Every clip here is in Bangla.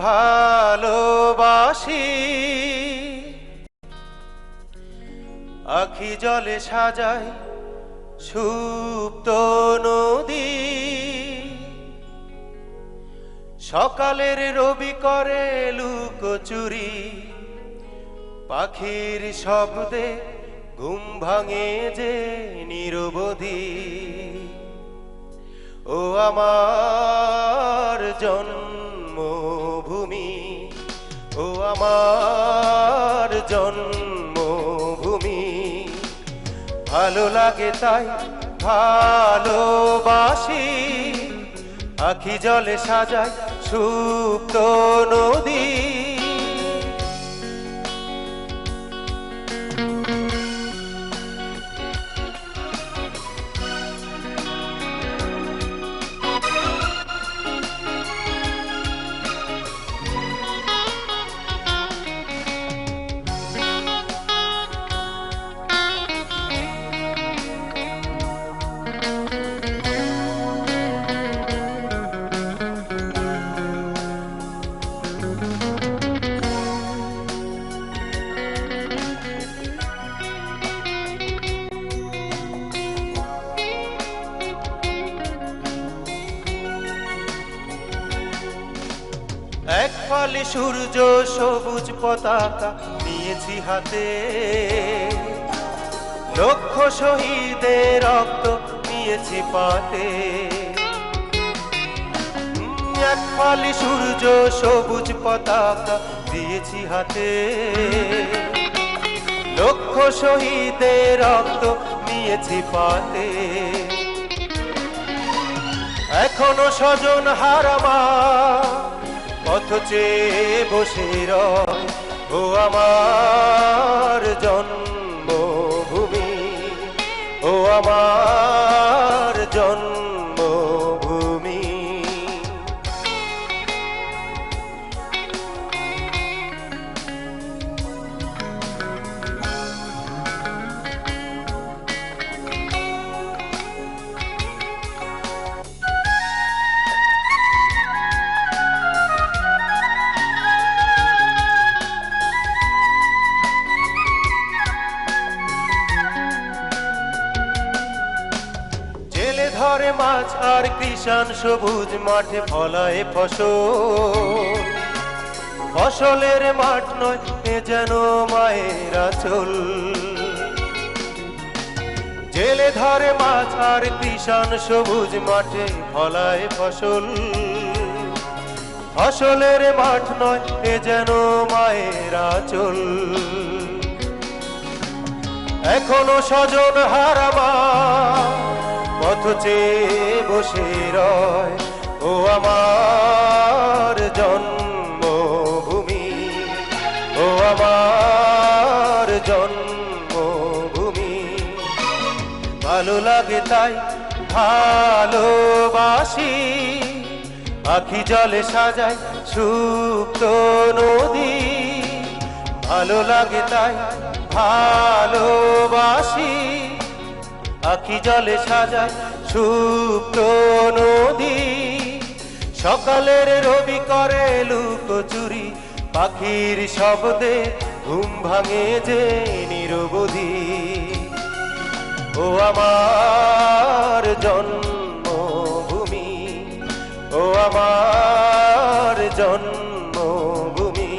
ভালোবাসি আখি জলে সাজাই সুপ্ত নদী, সকালের রবি করে লুকোচুরি, পাখির শব্দে ঘুম ভাঙে যে নিরবধি। ও আমার জন্মভূমি, ও আমার জন্মভূমি, ভালো লাগে তাই ভালোবাসি আখি জলে সাজায় সুপ্ত নদী। এক ফালি সূর্য সবুজ পতাকা নিয়েছি হাতে, লক্ষ শহীদের রক্ত নিয়েছি পাতে। এক ফালি সূর্য সবুজ পতাকা দিয়েছি হাতে, লক্ষ শহীদের রক্ত নিয়েছি পাতে। এখনো স্বজন হারামা পথ চেয়ে বসে রয়, ও আমার জন্মভূমি, ও আমার জন্মভূমি। ধরে মাছ আর কৃষাণ সবুজ মাঠে ফলায় ফসল, ফসলের মাঠ নয় এ যেন মায়ের আঁচল। জেলে ধরে মাছ আর কৃষাণ সবুজ মাঠে ফলায় ফসল, ফসলের মাঠ নয় এ যেন মায়ের আঁচল। এখনো স্বজন হারামা পথ চেয়ে বসে রয়, ও আমার জন্মভূমি, ও আমার জন্মভূমি, ভালো লাগে তাই ভালোবাসি আখি জলে সাজায় সুপ্ত নদী। ভালো লাগে তাই ভালোবাসি আখি জলে সাজায় সুপ্ত নদী, সকালের রবি করে লুকোচুরি, পাখির শব্দে ঘুম ভাঙে যে নিরবধি। ও আমার জন্মভূমি, ও আমার জন্মভূমি,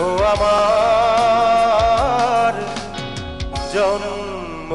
ও আমার জন্ম